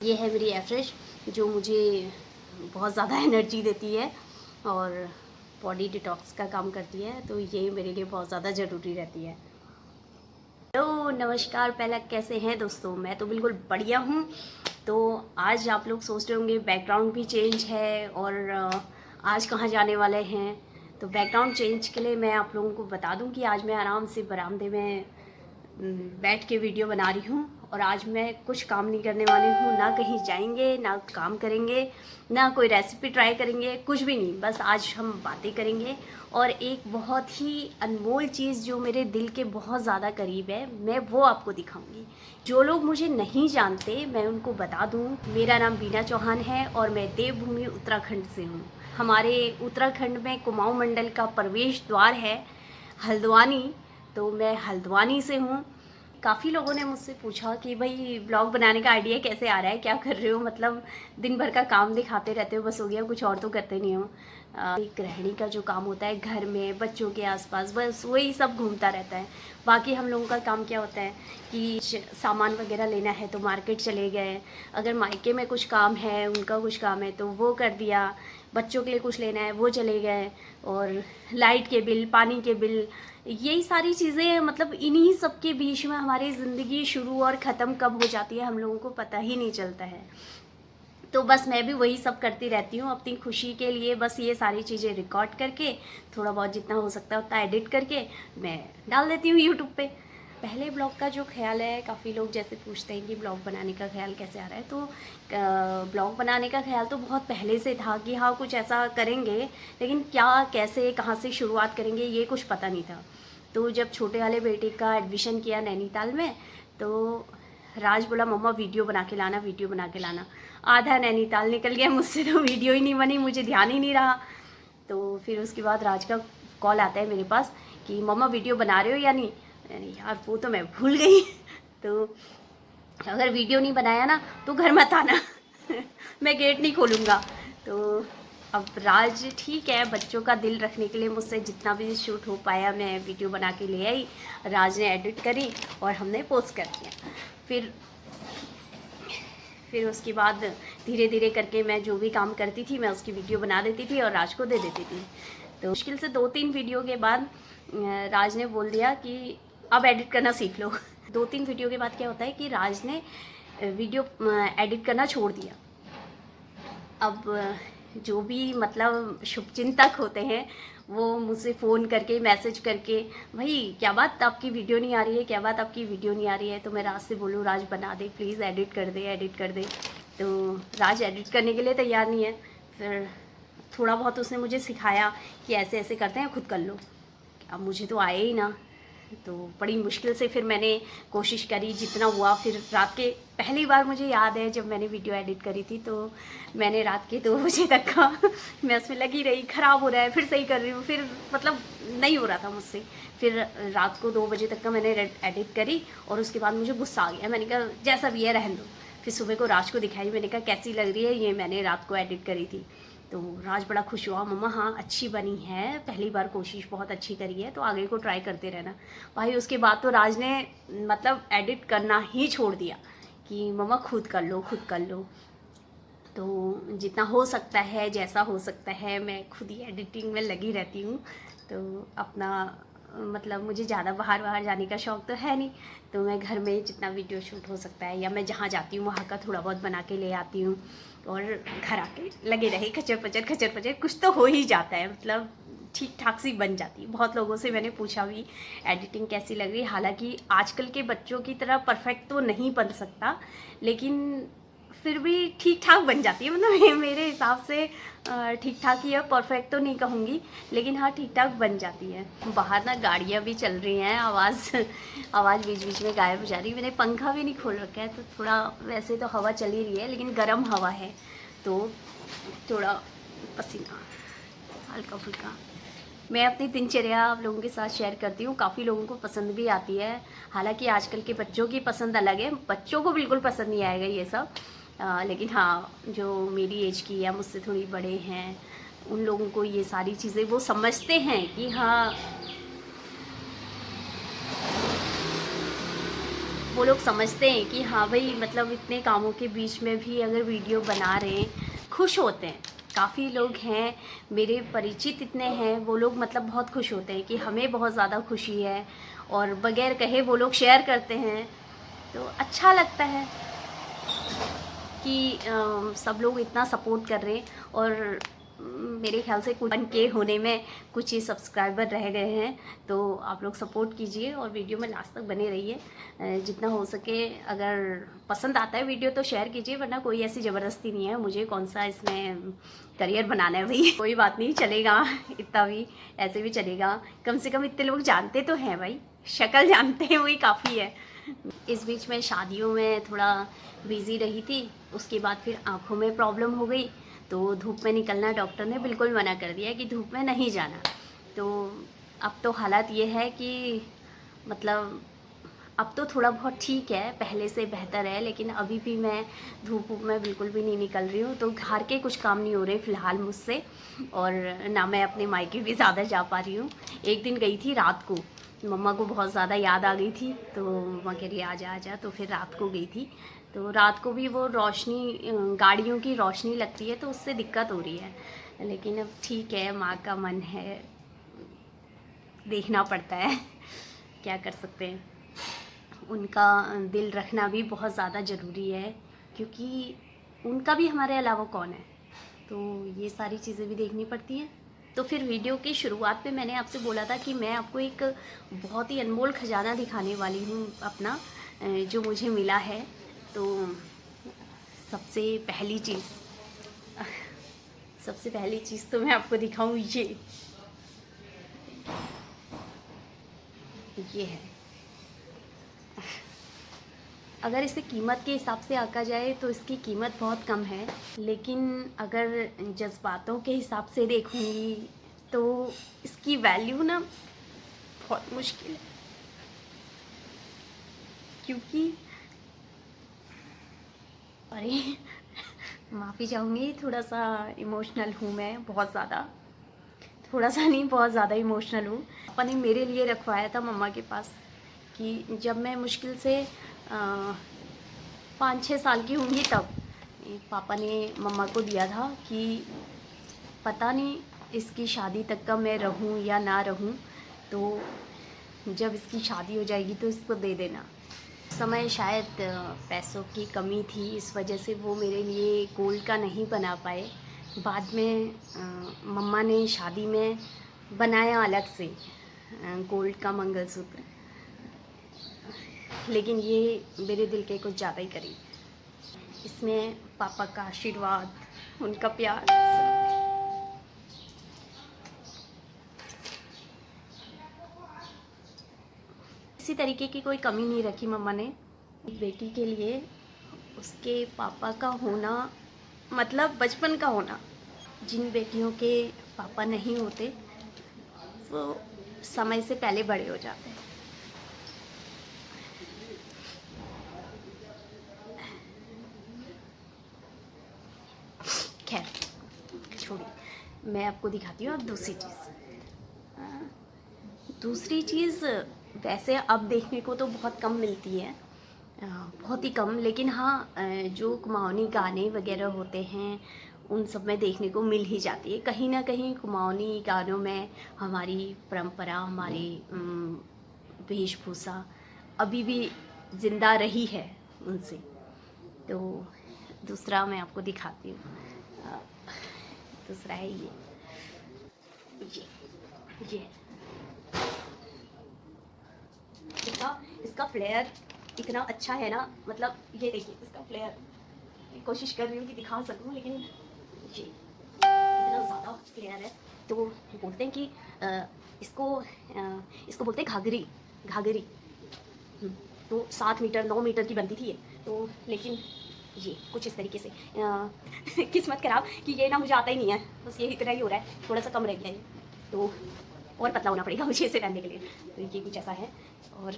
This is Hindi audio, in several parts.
ये है मेरी एफ्रेश जो मुझे बहुत ज़्यादा एनर्जी देती है और बॉडी डिटॉक्स का काम करती है, तो ये मेरे लिए बहुत ज़्यादा ज़रूरी रहती है। तो नमस्कार, पहला कैसे हैं दोस्तों? मैं तो बिल्कुल बढ़िया हूँ। तो आज आप लोग सोच रहे होंगे बैकग्राउंड भी चेंज है और आज कहाँ जाने वाले हैं। तो बैकग्राउंड चेंज के लिए मैं आप लोगों को बता दूं कि आज मैं आराम से बरामदे में बैठ के वीडियो बना रही हूँ और आज मैं कुछ काम नहीं करने वाली हूँ, ना कहीं जाएंगे, ना काम करेंगे, ना कोई रेसिपी ट्राई करेंगे, कुछ भी नहीं। बस आज हम बातें करेंगे और एक बहुत ही अनमोल चीज़ जो मेरे दिल के बहुत ज़्यादा करीब है, मैं वो आपको दिखाऊंगी। जो लोग मुझे नहीं जानते मैं उनको बता दूँ, मेरा नाम बीना चौहान है और मैं देवभूमि उत्तराखंड से हूँ। हमारे उत्तराखंड में कुमाऊँ मंडल का प्रवेश द्वार है हल्द्वानी, तो मैं हल्द्वानी से हूँ। काफ़ी लोगों ने मुझसे पूछा कि भाई ब्लॉग बनाने का आइडिया कैसे आ रहा है, क्या कर रहे हो, मतलब दिन भर का काम दिखाते रहते हो, बस हो गया, कुछ और तो करते नहीं हो। एक गृहिणी का जो काम होता है घर में बच्चों के आसपास, बस वही सब घूमता रहता है। बाकी हम लोगों का काम क्या होता है कि सामान वगैरह लेना है तो मार्केट चले गए, अगर मायके में कुछ काम है, उनका कुछ काम है तो वो कर दिया, बच्चों के लिए कुछ लेना है वो चले गए, और लाइट के बिल, पानी के बिल, यही सारी चीज़ें, मतलब इन्हीं सब के बीच में हमारी ज़िंदगी शुरू और ख़त्म कब हो जाती है हम लोगों को पता ही नहीं चलता है। तो बस मैं भी वही सब करती रहती हूँ अपनी खुशी के लिए। बस ये सारी चीज़ें रिकॉर्ड करके थोड़ा बहुत जितना हो सकता है उतना एडिट करके मैं डाल देती हूँ यूट्यूब पे। पहले ब्लॉग का जो ख्याल है, काफ़ी लोग जैसे पूछते हैं कि ब्लॉग बनाने का ख्याल कैसे आ रहा है, तो ब्लॉग बनाने का ख्याल तो बहुत पहले से था कि हाँ कुछ ऐसा करेंगे, लेकिन क्या, कैसे, कहाँ से शुरुआत करेंगे ये कुछ पता नहीं था। तो जब छोटे वाले बेटे का एडमिशन किया नैनीताल में, तो राज बोला मम्मा वीडियो बना के लाना, वीडियो बना के लाना। आधा नैनीताल निकल गया मुझसे, तो वीडियो ही नहीं बनी, मुझे ध्यान ही नहीं रहा। तो फिर उसके बाद राज का कॉल आता है मेरे पास कि मम्मा वीडियो बना रहे हो या नहीं। अरे यार वो तो मैं भूल गई। तो अगर वीडियो नहीं बनाया ना तो घर मत आना। मैं गेट नहीं खोलूँगा। तो अब राज ठीक है, बच्चों का दिल रखने के लिए मुझसे जितना भी शूट हो पाया मैं वीडियो बना के ले आई, राज ने एडिट करी और हमने पोस्ट कर दिया। फिर उसके बाद धीरे धीरे करके मैं जो भी काम करती थी मैं उसकी वीडियो बना देती थी और राज को दे देती थी। तो मुश्किल से 2-3 वीडियो के बाद राज ने बोल दिया कि अब एडिट करना सीख लो। 2-3 वीडियो के बाद क्या होता है कि राज ने वीडियो एडिट करना छोड़ दिया। अब जो भी मतलब शुभचिंतक होते हैं वो मुझसे फ़ोन करके, मैसेज करके, भाई क्या बात आपकी वीडियो नहीं आ रही है, क्या बात आपकी वीडियो नहीं आ रही है। तो मैं राज से बोलूँ राज बना दे प्लीज़, एडिट कर दे, एडिट कर दे। तो राज एडिट करने के लिए तैयार नहीं है। फिर थोड़ा बहुत उसने मुझे सिखाया कि ऐसे ऐसे करते हैं, खुद कर लो। अब मुझे तो आए ही ना, तो बड़ी मुश्किल से फिर मैंने कोशिश करी जितना हुआ। फिर रात के, पहली बार मुझे याद है जब मैंने वीडियो एडिट करी थी तो मैंने रात के 2 बजे तक का मैं उसमें लगी रही, ख़राब हो रहा है, फिर सही कर रही हूँ, फिर मतलब नहीं हो रहा था मुझसे। फिर रात को 2 बजे तक का मैंने एडिट करी और उसके बाद मुझे गुस्सा आ गया, मैंने कहा जैसा भी है रहने दो। फिर सुबह को राज को दिखाई, मैंने कहा कैसी लग रही है, ये मैंने रात को एडिट करी थी। तो राज बड़ा खुश हुआ, मम्मा हाँ अच्छी बनी है, पहली बार कोशिश बहुत अच्छी करी है, तो आगे को ट्राई करते रहना। भाई उसके बाद तो राज ने मतलब एडिट करना ही छोड़ दिया कि मम्मा खुद कर लो, खुद कर लो। तो जितना हो सकता है, जैसा हो सकता है, मैं खुद ही एडिटिंग में लगी रहती हूँ। तो अपना मतलब मुझे ज़्यादा बाहर बाहर जाने का शौक़ तो है नहीं, तो मैं घर में जितना वीडियो शूट हो सकता है या मैं जहाँ जाती हूँ वहाँ का थोड़ा बहुत बना के ले आती हूँ और घर आके लगे रहे खचर पचर कुछ तो हो ही जाता है, मतलब ठीक ठाक सी बन जाती है। बहुत लोगों से मैंने पूछा भी एडिटिंग कैसी लग रही है, हालांकि आजकल के बच्चों की तरह परफेक्ट तो नहीं बन सकता, लेकिन फिर भी ठीक ठाक बन जाती है, मतलब मेरे हिसाब से ठीक ठाक ही है, परफेक्ट तो नहीं कहूँगी, लेकिन हाँ ठीक ठाक बन जाती है। बाहर ना गाड़ियाँ भी चल रही हैं, आवाज़ बीच बीच में गायब हो जा रही है। मैंने पंखा भी नहीं खोल रखा है, तो थोड़ा वैसे तो हवा चल ही रही है लेकिन गर्म हवा है, तो थोड़ा पसीना हल्का फुल्का। मैं अपनी दिनचर्या आप लोगों के साथ शेयर करती हूँ, काफ़ी लोगों को पसंद भी आती है। हालांकि आजकल के बच्चों की पसंद अलग है, बच्चों को बिल्कुल पसंद नहीं आएगा ये सब, लेकिन हाँ जो मेरी एज की या मुझसे थोड़ी बड़े हैं उन लोगों को ये सारी चीज़ें वो समझते हैं कि हाँ वो लोग समझते हैं कि हाँ भाई, मतलब इतने कामों के बीच में भी अगर वीडियो बना रहे हैं, खुश होते हैं। काफ़ी लोग हैं मेरे परिचित इतने हैं, वो लोग मतलब बहुत खुश होते हैं कि हमें बहुत ज़्यादा खुशी है, और बगैर कहे वो लोग शेयर करते हैं। तो अच्छा लगता है कि सब लोग इतना सपोर्ट कर रहे हैं। और मेरे ख्याल से कुछ 1K होने में कुछ ही सब्सक्राइबर रह गए हैं। तो आप लोग सपोर्ट कीजिए और वीडियो में लास्ट तक बने रहिए। जितना हो सके, अगर पसंद आता है वीडियो तो शेयर कीजिए, वरना कोई ऐसी ज़बरदस्ती नहीं है। मुझे कौन सा इसमें करियर बनाना है भाई। कोई बात नहीं, चलेगा, इतना भी ऐसे भी चलेगा। कम से कम इतने लोग जानते तो हैं भाई, शक्ल जानते हैं, वही काफ़ी है। इस बीच में शादियों में थोड़ा बिज़ी रही थी, उसके बाद फिर आँखों में प्रॉब्लम हो गई, तो धूप में निकलना डॉक्टर ने बिल्कुल मना कर दिया कि धूप में नहीं जाना। तो अब तो हालात ये है कि मतलब अब तो थोड़ा बहुत ठीक है, पहले से बेहतर है, लेकिन अभी भी मैं धूप में बिल्कुल भी नहीं निकल रही हूँ। तो घर के कुछ काम नहीं हो रहे फ़िलहाल मुझसे, और ना मैं अपने मायके भी ज़्यादा जा पा रही हूँ। एक दिन गई थी रात को, मम्मा को बहुत ज़्यादा याद आ गई थी, तो मम्मा कह रही आजा आजा, तो फिर रात को गई थी। तो रात को भी वो रोशनी, गाड़ियों की रोशनी लगती है, तो उससे दिक्कत हो रही है। लेकिन अब ठीक है, माँ का मन है, देखना पड़ता है, क्या कर सकते हैं। उनका दिल रखना भी बहुत ज़्यादा ज़रूरी है, क्योंकि उनका भी हमारे अलावा कौन है, तो ये सारी चीज़ें भी देखनी पड़ती हैं। तो फिर वीडियो की शुरुआत पे मैंने आपसे बोला था कि मैं आपको एक बहुत ही अनमोल खजाना दिखाने वाली हूँ अपना, जो मुझे मिला है। तो सबसे पहली चीज़ सबसे पहली चीज़ तो मैं आपको दिखाऊँ, ये है। अगर इसे कीमत के हिसाब से आंका जाए तो इसकी कीमत बहुत कम है, लेकिन अगर जज्बातों के हिसाब से देखूंगी तो इसकी वैल्यू ना बहुत मुश्किल है। क्योंकि अरे माफ़ी चाहूँगी, थोड़ा सा इमोशनल हूँ मैं, बहुत ज़्यादा, थोड़ा सा नहीं, बहुत ज़्यादा इमोशनल हूँ। पापा ने मेरे लिए रखवाया था मम्मा के पास, कि जब मैं मुश्किल से 5-6 साल की होंगी तब पापा ने मम्मा को दिया था कि पता नहीं इसकी शादी तक का मैं रहूं या ना रहूं, तो जब इसकी शादी हो जाएगी तो इसको दे देना। समय शायद पैसों की कमी थी, इस वजह से वो मेरे लिए गोल्ड का नहीं बना पाए। बाद में मम्मा ने शादी में बनाया अलग से गोल्ड का मंगलसूत्र, लेकिन ये मेरे दिल के कुछ ज़्यादा ही करीब। इसमें पापा का आशीर्वाद, उनका प्यार, किसी तरीके की कोई कमी नहीं रखी मम्मा ने। एक बेटी के लिए उसके पापा का होना मतलब बचपन का होना। जिन बेटियों के पापा नहीं होते वो समय से पहले बड़े हो जाते हैं। खैर छोड़िए, मैं आपको दिखाती हूँ अब दूसरी चीज़। दूसरी चीज़ वैसे अब देखने को तो बहुत कम मिलती है, बहुत ही कम, लेकिन हाँ जो कुमाऊनी गाने वगैरह होते हैं उन सब में देखने को मिल ही जाती है। कहीं ना कहीं कुमाऊनी गानों में हमारी परंपरा, हमारी वेशभूषा अभी भी ज़िंदा रही है उनसे। तो दूसरा मैं आपको दिखाती हूँ, दूसरा है ये इसका फ्लेयर इतना अच्छा है ना, मतलब ये देखिए इसका फ्लेयर, कोशिश कर रही हूँ कि दिखा सकूँ, लेकिन ये इतना ज़्यादा फ्लेयर है। तो बोलते हैं कि इसको बोलते हैं घाघरी, घाघरी। तो 7 मीटर 9 मीटर की बनती थी ये, तो लेकिन ये कुछ इस तरीके से किस्मत खराब कि ये ना मुझे आता ही नहीं है, बस ये इतना ही हो रहा है, थोड़ा सा कम रह गया है, तो और पतला होना पड़ेगा मुझे इसे पहनने के लिए। तो ये कुछ ऐसा है। और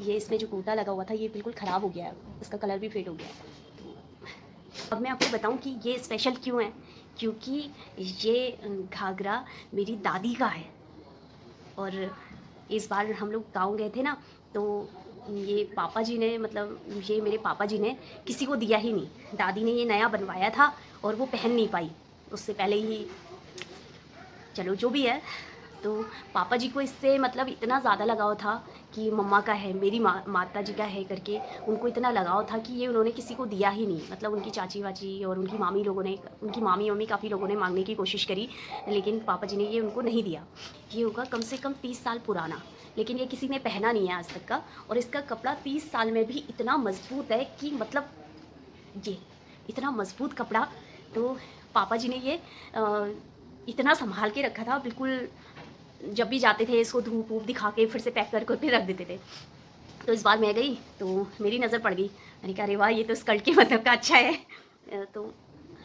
ये इसमें जो कूटा लगा हुआ था ये बिल्कुल ख़राब हो गया है, इसका कलर भी फेड हो गया है। तो अब मैं आपको बताऊं कि ये स्पेशल क्यों है, क्योंकि ये घाघरा मेरी दादी का है। और इस बार हम लोग गाँव गए थे ना, तो ये पापा जी ने, मतलब ये मेरे पापा जी ने किसी को दिया ही नहीं। दादी ने ये नया बनवाया था और वो पहन नहीं पाई उससे पहले ही। चलो जो भी है, तो पापा जी को इससे मतलब इतना ज़्यादा लगाव था कि मम्मा का है, मेरी माता जी का है करके उनको इतना लगाव था कि ये उन्होंने किसी को दिया ही नहीं। मतलब उनकी चाची वाची और उनकी मामी लोगों ने, उनकी मामी मम्मी काफ़ी लोगों ने मांगने की कोशिश करी, लेकिन पापा जी ने ये उनको नहीं दिया। ये होगा कम से कम 30 साल पुराना, लेकिन ये किसी ने पहना नहीं है आज तक का। और इसका कपड़ा 30 साल में भी इतना मजबूत है कि मतलब ये इतना मजबूत कपड़ा। तो पापा जी ने ये इतना संभाल के रखा था, बिल्कुल जब भी जाते थे इसको धूप वूप दिखा के फिर से पैक कर फिर रख देते थे। तो इस बार मैं गई तो मेरी नज़र पड़ गई, मैंने कहा अरे वाह ये तो स्कर्ट के मतलब का अच्छा है। तो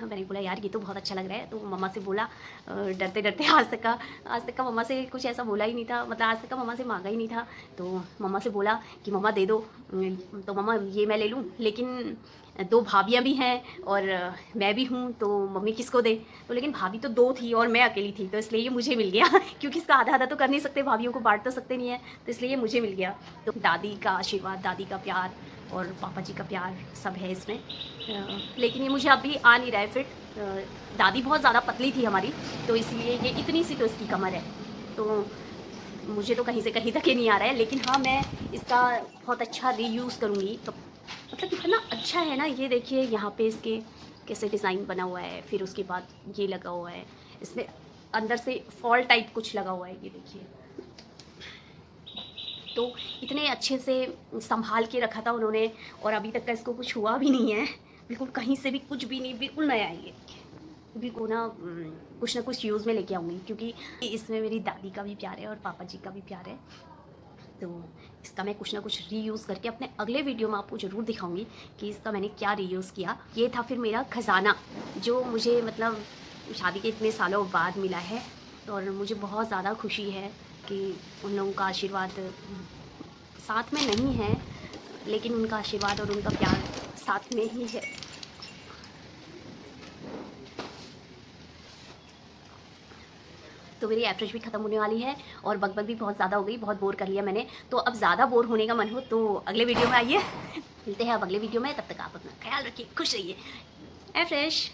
मैंने बोला यार ये तो बहुत अच्छा लग रहा है। तो मम्मा से बोला, डरते डरते, आज तक का मम्मा से कुछ ऐसा बोला ही नहीं था, मतलब आज तक का मम्मा से मांगा ही नहीं था। तो मम्मा से बोला कि मम्मा दे दो। तो मम्मा ये मैं ले लूँ, लेकिन 2 भाभियाँ भी हैं और मैं भी हूँ, तो मम्मी किसको दे। तो लेकिन भाभी तो 2 थी और मैं अकेली थी, तो इसलिए ये मुझे मिल गया क्योंकि इसका आधा आधा तो कर नहीं सकते, भाभियों को बांट तो सकते नहीं है, तो इसलिए ये मुझे मिल गया। तो दादी का आशीर्वाद, दादी का प्यार और पापा जी का प्यार सब है इसमें। लेकिन ये मुझे अभी आ नहीं रहा है फिट। दादी बहुत ज़्यादा पतली थी हमारी, तो इसलिए ये इतनी सी तो इसकी कमर है, तो मुझे तो कहीं से कहीं तक ही नहीं आ रहा है। लेकिन हाँ, मैं इसका बहुत अच्छा रीयूज़ करूँगी। तो मतलब कितना अच्छा है ना, ये देखिए यहाँ पे इसके कैसे डिज़ाइन बना हुआ है, फिर उसके बाद ये लगा हुआ है, इसमें अंदर से फॉल टाइप कुछ लगा हुआ है, ये देखिए। तो इतने अच्छे से संभाल के रखा था उन्होंने, और अभी तक का इसको कुछ हुआ भी नहीं है, बिल्कुल कहीं से भी कुछ भी नहीं, बिल्कुल नया है ये। बिल्कुल ना कुछ ना कुछ यूज़ में लेके आऊँगी, क्योंकि इसमें मेरी दादी का भी प्यार है और पापा जी का भी प्यार है। तो इसका मैं कुछ ना कुछ रीयूज़ करके अपने अगले वीडियो में आपको ज़रूर दिखाऊंगी कि इसका मैंने क्या रीयूज़ किया। ये था फिर मेरा खजाना, जो मुझे मतलब शादी के इतने सालों बाद मिला है, और मुझे बहुत ज़्यादा खुशी है कि उन लोगों का आशीर्वाद साथ में नहीं है, लेकिन उनका आशीर्वाद और उनका प्यार साथ में ही है। तो मेरी एवरेज भी ख़त्म होने वाली है और बकबक भी बहुत ज़्यादा हो गई, बहुत बोर कर लिया मैंने। तो अब ज़्यादा बोर होने का मन हो तो अगले वीडियो में आइए, मिलते हैं अब अगले वीडियो में। तब तक आप अपना ख्याल रखिए, खुश रहिए। एवरेज।